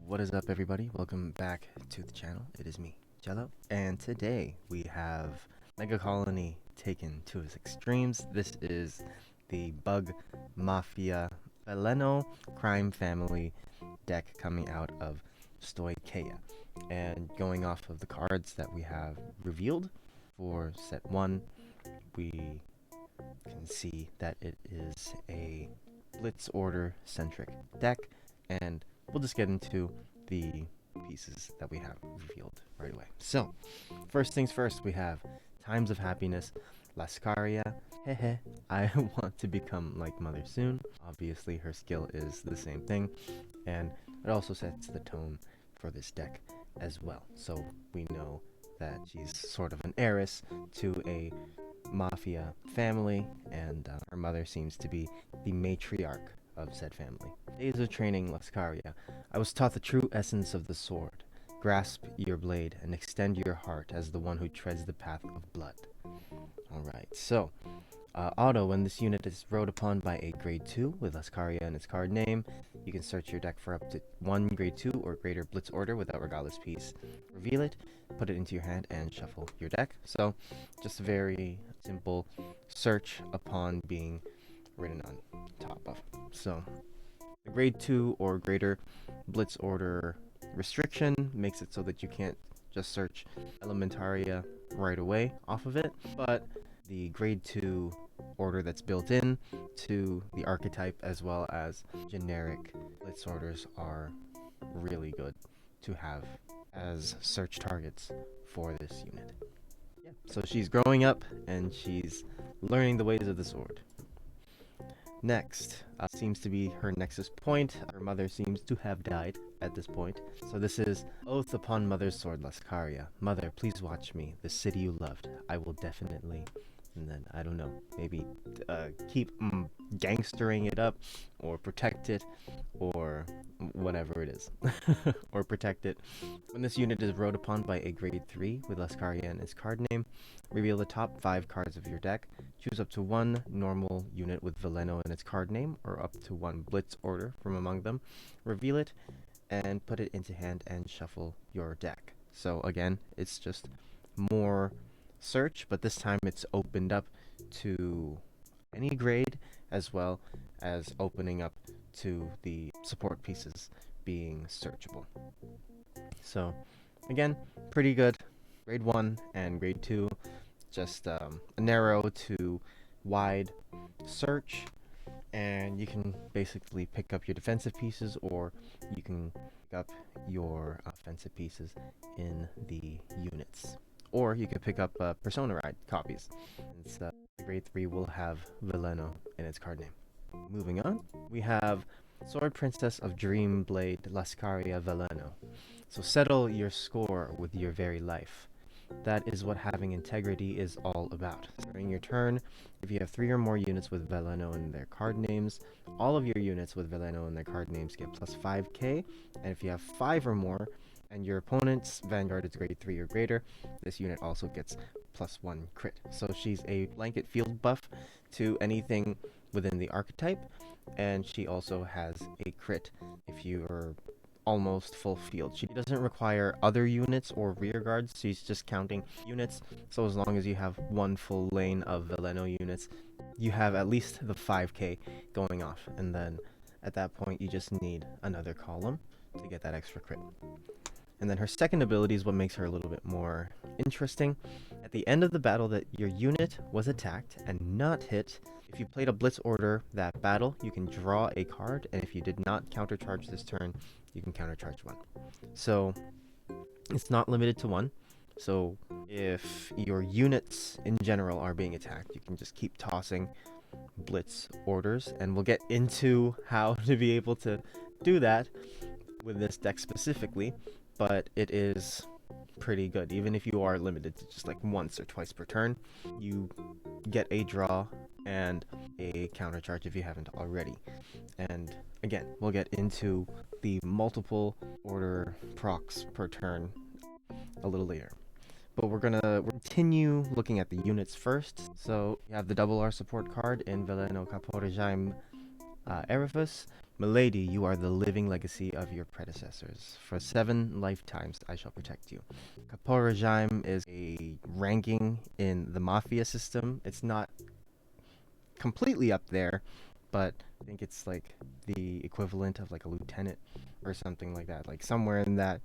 What is up, everybody? Welcome back to the channel. It is me, Jello, and today we have Mega Colony taken to its extremes. This is the Bug Mafia Veleno crime family deck coming out of Stoicheia, and going off of the cards that we have revealed for set 1, we can see that it is a Blitz Order centric deck, and we'll just get into the pieces that we have revealed right away. So, first things first, we have Times of Happiness, Lascaria. Hehe, I want to become like Mother soon. Obviously, her skill is the same thing, and it also sets the tone for this deck as well. So, we know that she's sort of an heiress to a mafia family, and her mother seems to be the matriarch of said family. Days of training, Lascaria. I was taught the true essence of the sword. Grasp your blade and extend your heart as the one who treads the path of blood. Alright, so auto, when this unit is rode upon by a grade 2 with Lascaria in its card name, you can search your deck for up to 1 grade 2 or greater Blitz Order without regardless piece. Reveal it, put it into your hand, and shuffle your deck. So, just a very simple search upon being written on top of. So, the grade 2 or greater Blitz Order restriction makes it so that you can't just search Elementaria right away off of it, but the grade 2 order that's built in to the archetype as well as generic Blitz Orders are really good to have as search targets for this unit. Yeah. So she's growing up and she's learning the ways of the sword. Next, seems to be her nexus point. Her mother seems to have died at this point. So this is Oath upon Mother's Sword, Lascaria. Mother, please watch me, the city you loved. I will definitely, and then, I don't know, maybe keep gangstering it up, or protect it, or whatever it is. Or protect it. When this unit is rode upon by a grade 3 with Lascaria in its card name, reveal the top 5 cards of your deck. Choose up to 1 normal unit with Veleno in its card name, or up to 1 Blitz Order from among them. Reveal it, and put it into hand and shuffle your deck. So again, it's just more search, but this time it's opened up to any grade, as well as opening up to the support pieces being searchable. So again, pretty good. Grade 1 and grade 2, just a narrow to wide search, and you can basically pick up your defensive pieces, or you can pick up your offensive pieces in the units, or you can pick up Persona Ride copies. It's, grade 3 will have Veleno in its card name. Moving on, we have Sword Princess of Dreamblade, Lascaria Veleno. So settle your score with your very life. That is what having integrity is all about. During your turn, if you have 3 or more units with Veleno in their card names, all of your units with Veleno in their card names get plus 5k, and if you have 5 or more, and your opponent's Vanguard is grade 3 or greater, this unit also gets plus 1 crit. So she's a blanket field buff to anything within the archetype, and she also has a crit if you're almost full field. She doesn't require other units or rear guards, she's just counting units. So as long as you have 1 full lane of Veleno units, you have at least the 5k going off, and then at that point you just need another column to get that extra crit. And then her second ability is what makes her a little bit more interesting. At the end of the battle that your unit was attacked and not hit, if you played a Blitz Order that battle, you can draw a card, and if you did not countercharge this turn, you can countercharge 1. So it's not limited to 1. So if your units in general are being attacked, you can just keep tossing Blitz Orders, and we'll get into how to be able to do that with this deck specifically, but it is pretty good. Even if you are limited to just like once or twice per turn, you get a draw and a countercharge if you haven't already. And again, we'll get into the multiple order procs per turn a little later. But we're gonna continue looking at the units first. So you have the double R support card in Veleno Caporegime Erebus, milady, you are the living legacy of your predecessors. For 7 lifetimes, I shall protect you. Caporajime is a ranking in the Mafia system. It's not completely up there, but I think it's like the equivalent of like a lieutenant or something like that, like somewhere in that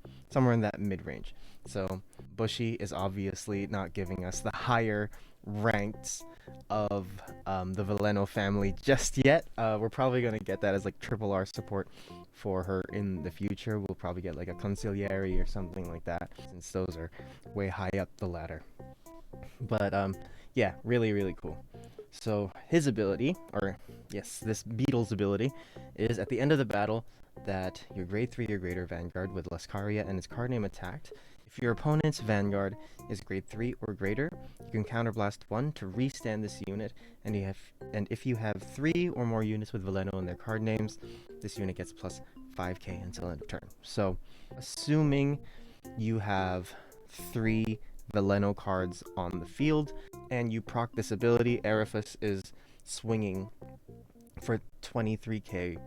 mid-range. So Bushy is obviously not giving us the higher ranks of the Veleno family just yet. We're probably gonna get that as like triple R support for her in the future. We'll probably get like a consigliere or something like that, since those are way high up the ladder. But yeah, really cool. So his ability, or yes, this beetle's ability, is at the end of the battle that your grade 3 or greater vanguard with Lascaria and its card name attacked. If your opponent's vanguard is grade 3 or greater, you can counterblast 1 to restand this unit, and if you have 3 or more units with Veleno in their card names, this unit gets plus 5k until end of turn. So assuming you have 3 Veleno cards on the field, and you proc this ability, Erebus is swinging for 23k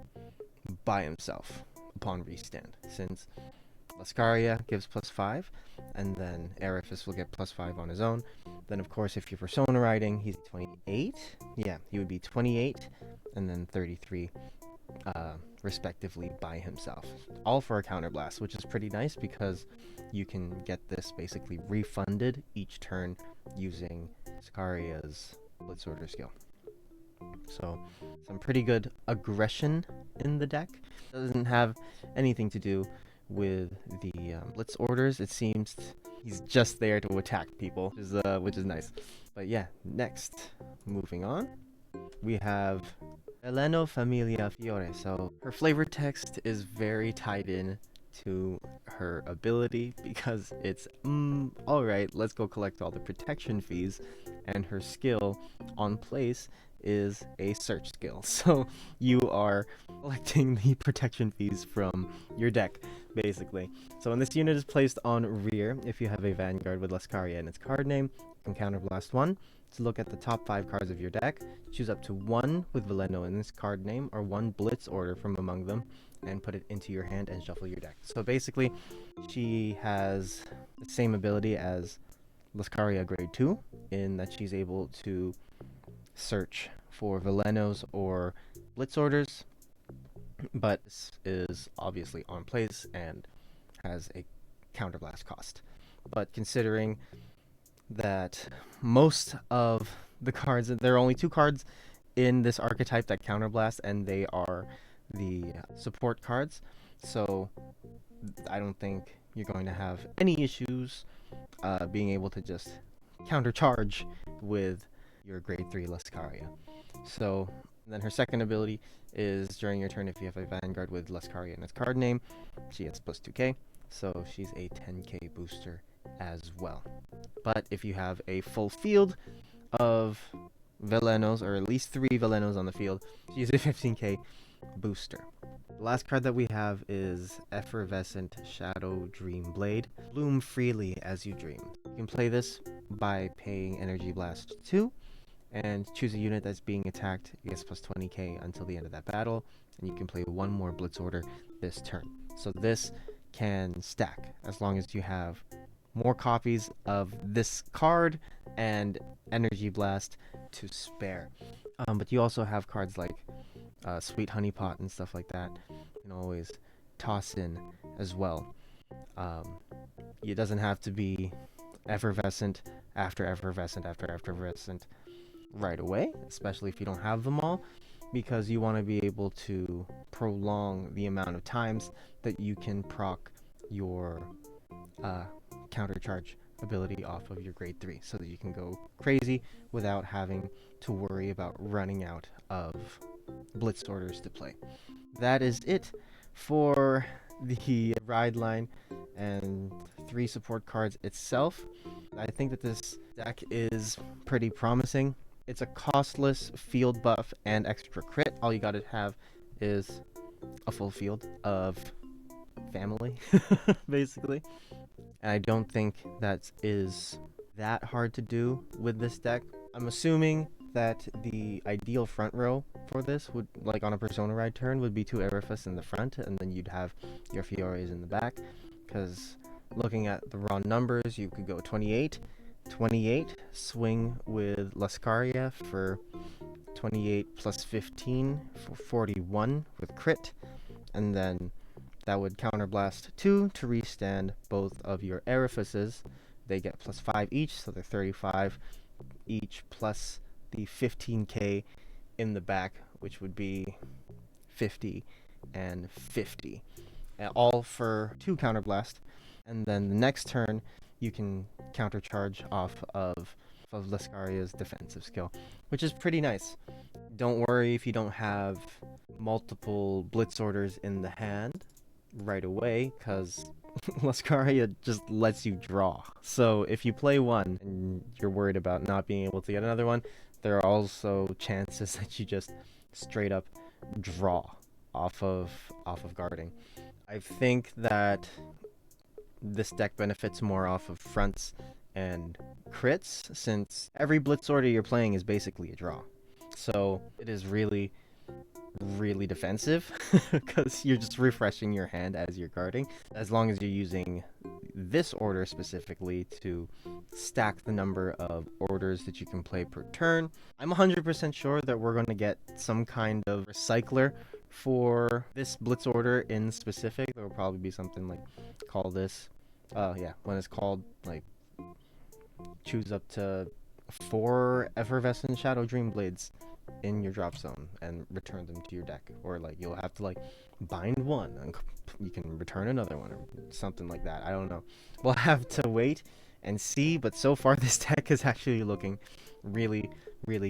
by himself upon restand, since Lascaria gives plus 5, and then Erebus will get plus 5 on his own. Then, of course, if you're persona riding, he's 28. Yeah, he would be 28, and then 33 respectively by himself, all for a counterblast, which is pretty nice because you can get this basically refunded each turn using Lascaria's Blitz Order skill. So some pretty good aggression in the deck. Doesn't have anything to do with the Blitz Orders. It seems he's just there to attack people, which is nice. But yeah, next, moving on, we have Veleno Famiglia Fiore. So her flavor text is very tied in to her ability because it's alright, let's go collect all the protection fees, and her skill on place is a search skill. So you are collecting the protection fees from your deck, basically. So when this unit is placed on rear, if you have a vanguard with Lascaria in its card name, you can counterblast 1 to look at the top 5 cards of your deck, choose up to 1 with Veleno in this card name, or 1 Blitz Order from among them, and put it into your hand and shuffle your deck. So basically, she has the same ability as Lascaria grade 2, in that she's able to search for Velenos or Blitz Orders, but this is obviously on place and has a counterblast cost. But considering that most of the cards, there are only 2 cards in this archetype that counterblast, and they are the support cards, so I don't think you're going to have any issues being able to just countercharge with your grade 3 Lascaria. So then her second ability is during your turn, if you have a vanguard with Lascaria in its card name, she gets plus 2k, so she's a 10k booster as well. But if you have a full field of Velenos, or at least 3 Velenos on the field, she's a 15k booster. The last card that we have is Effervescent Shadow Dream Blade. Bloom freely as you dream. You can play this by paying Energy Blast 2 and choose a unit that's being attacked. It gets plus 20k until the end of that battle, and you can play 1 more Blitz Order this turn. So this can stack as long as you have more copies of this card and Energy Blast to spare. But you also have cards like Sweet Honeypot and stuff like that. You can always toss in as well. It doesn't have to be Effervescent after Effervescent after Effervescent right away, especially if you don't have them all, because you want to be able to prolong the amount of times that you can proc your Countercharge ability off of your grade 3, so that you can go crazy without having to worry about running out of Blitz Orders to play. That is it for the ride line and 3 support cards itself. I think that this deck is pretty promising. It's a costless field buff and extra crit. All you gotta have is a full field of family, basically. And I don't think that is that hard to do with this deck. I'm assuming that the ideal front row for this would, like on a Persona ride turn, would be 2 Aerophus in the front, and then you'd have your Fiores in the back. Because looking at the raw numbers, you could go 28, 28, swing with Lascaria for 28 plus 15 for 41 with crit, and then that would counterblast 2 to restand both of your Aerophuses. They get plus 5 each, so they're 35 each, plus the 15k in the back, which would be 50 and 50. All for 2 counterblast. And then the next turn, you can countercharge off of Lascaria's defensive skill, which is pretty nice. Don't worry if you don't have multiple blitz orders in the hand right away, because Lascaria just lets you draw. So if you play one and you're worried about not being able to get another one, there are also chances that you just straight up draw off of guarding. I think that this deck benefits more off of fronts and crits, since every blitz order you're playing is basically a draw. So it is really defensive because you're just refreshing your hand as you're guarding, as long as you're using this order specifically to stack the number of orders that you can play per turn. I'm 100% sure that we're going to get some kind of recycler for this blitz order in specific. There will probably be something like, call this when it's called, like, choose up to 4 effervescent shadow dream blades in your drop zone and return them to your deck, or like you'll have to like bind one and you can return another one or something like that. I don't know, we'll have to wait and see, but so far this deck is actually looking really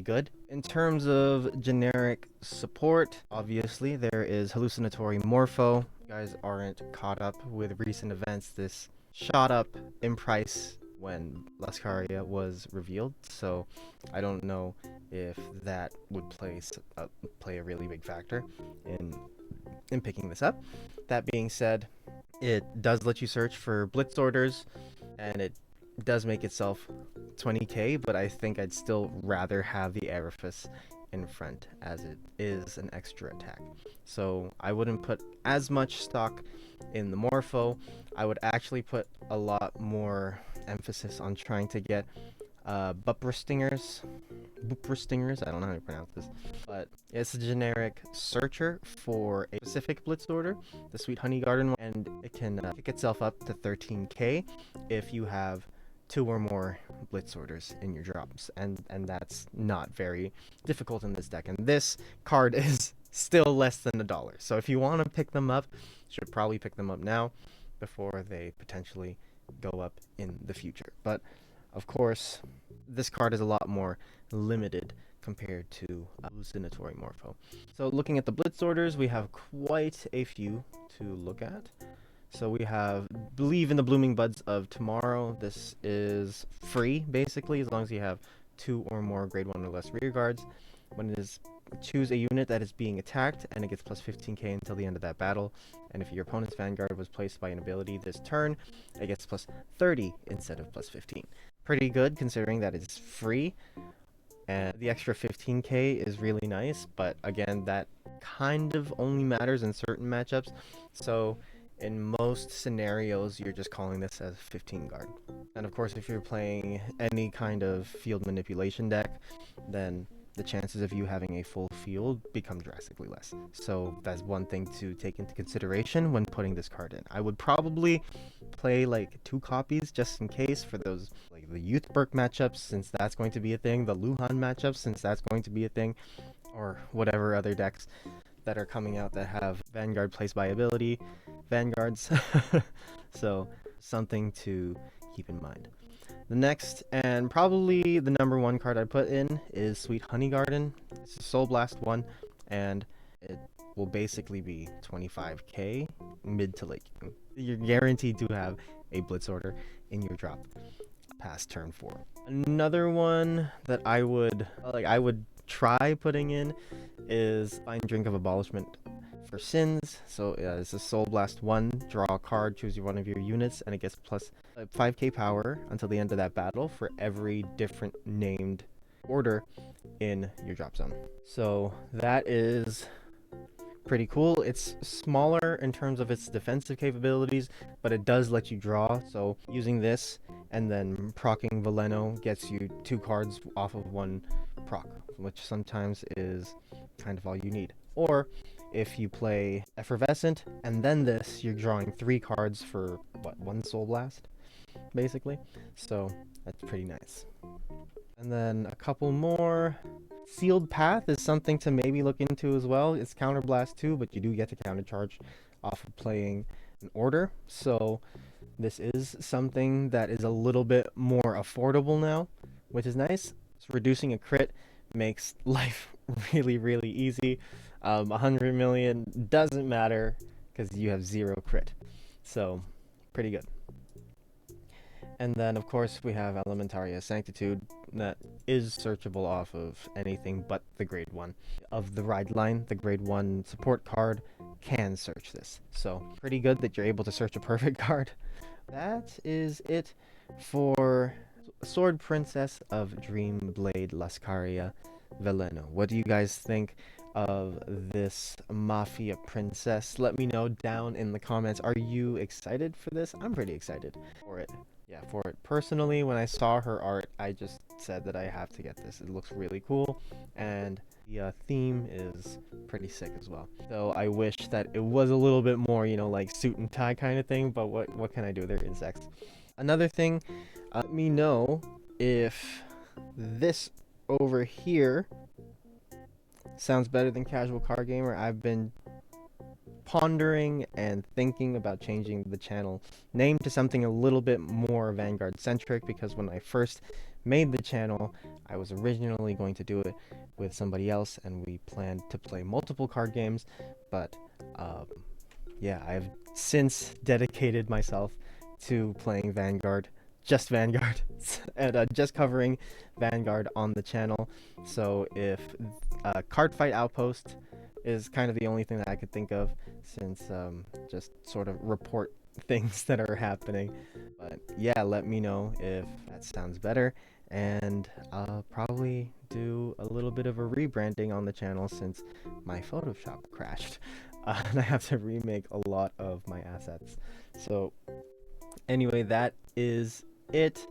good. In terms of generic support, obviously there is hallucinatory morpho. If you guys aren't caught up with recent events, this shot up in price when Lascaria was revealed, so I don't know if that would play a really big factor in picking this up. That being said, it does let you search for blitz orders, and it does make itself 20k, but I think I'd still rather have the Aerophus in front, as it is an extra attack. So I wouldn't put as much stock in the morpho. I would actually put a lot more emphasis on trying to get Bupperstingers, I don't know how to pronounce this, but it's a generic searcher for a specific blitz order, the Sweet Honey Garden one, and it can pick itself up to 13k if you have 2 or more blitz orders in your drops, and that's not very difficult in this deck, and this card is still less than $1. So if you want to pick them up, you should probably pick them up now before they potentially go up in the future. But of course, this card is a lot more limited compared to hallucinatory morpho. So looking at the blitz orders, we have quite a few to look at. So we have Believe in the Blooming Buds of Tomorrow. This is free, basically, as long as you have 2 or more grade 1 or less rear guards. When it is, choose a unit that is being attacked, and it gets plus 15k until the end of that battle. And if your opponent's vanguard was placed by an ability this turn, it gets plus 30 instead of plus 15. Pretty good, considering that it's free. And the extra 15k is really nice, but again, that kind of only matters in certain matchups. So in most scenarios, you're just calling this as 15 guard. And of course, if you're playing any kind of field manipulation deck, then the chances of you having a full field become drastically less. So that's one thing to take into consideration when putting this card in. I would probably play like 2 copies just in case for those, like the Youth Burke matchups, since that's going to be a thing, the Luhan matchups, since that's going to be a thing, or whatever other decks that are coming out that have Vanguard placed by ability Vanguards. So something to keep in mind. The next, and probably the number 1 card I put in, is Sweet Honey Garden. It's a Soul Blast 1, and it will basically be 25k mid to late game. You're guaranteed to have a blitz order in your drop past turn 4. Another one that I would try putting in is Fine Drink of Abolishment for Sins. So it's a Soul Blast 1, draw a card, choose one of your units, and it gets plus 5k power until the end of that battle for every different named order in your drop zone. So that is pretty cool. It's smaller in terms of its defensive capabilities, but it does let you draw. So using this and then procking Veleno gets you 2 cards off of 1 proc, which sometimes is kind of all you need. Or if you play Effervescent and then this, you're drawing 3 cards for what, 1 Soul Blast, basically. So that's pretty nice. And then a couple more. Sealed Path is something to maybe look into as well. It's Counterblast too, but you do get to Countercharge off of playing an order. So this is something that is a little bit more affordable now, which is nice. So reducing a crit makes life really, really easy. 100 million doesn't matter because you have 0 crit. So pretty good. And then, of course, we have Elementaria Sanctitude that is searchable off of anything but the grade 1. Of the ride line, the grade 1 support card can search this. So, pretty good that you're able to search a perfect card. That is it for Sword Princess of Dreamblade Lascaria Veleno. What do you guys think of this Mafia Princess? Let me know down in the comments. Are you excited for this? I'm pretty excited for it. Yeah, for it. Personally, when I saw her art, I just said that I have to get this. It looks really cool, and the theme is pretty sick as well. So I wish that it was a little bit more, you know, like suit and tie kind of thing, but what can I do? They're insects. Another thing, let me know if this over here sounds better than Casual Card Gamer. I've been pondering and thinking about changing the channel name to something a little bit more Vanguard centric, because when I first made the channel, I was originally going to do it with somebody else and we planned to play multiple card games, but yeah, I've since dedicated myself to playing Vanguard, just Vanguard, and just covering Vanguard on the channel. So if Cardfight Outpost is kind of the only thing that I could think of, since just sort of report things that are happening. But yeah, let me know if that sounds better, and I'll probably do a little bit of a rebranding on the channel since my Photoshop crashed, and I have to remake a lot of my assets. So anyway, that is it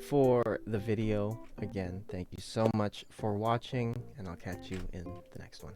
for the video. Again, thank you so much for watching, and I'll catch you in the next one.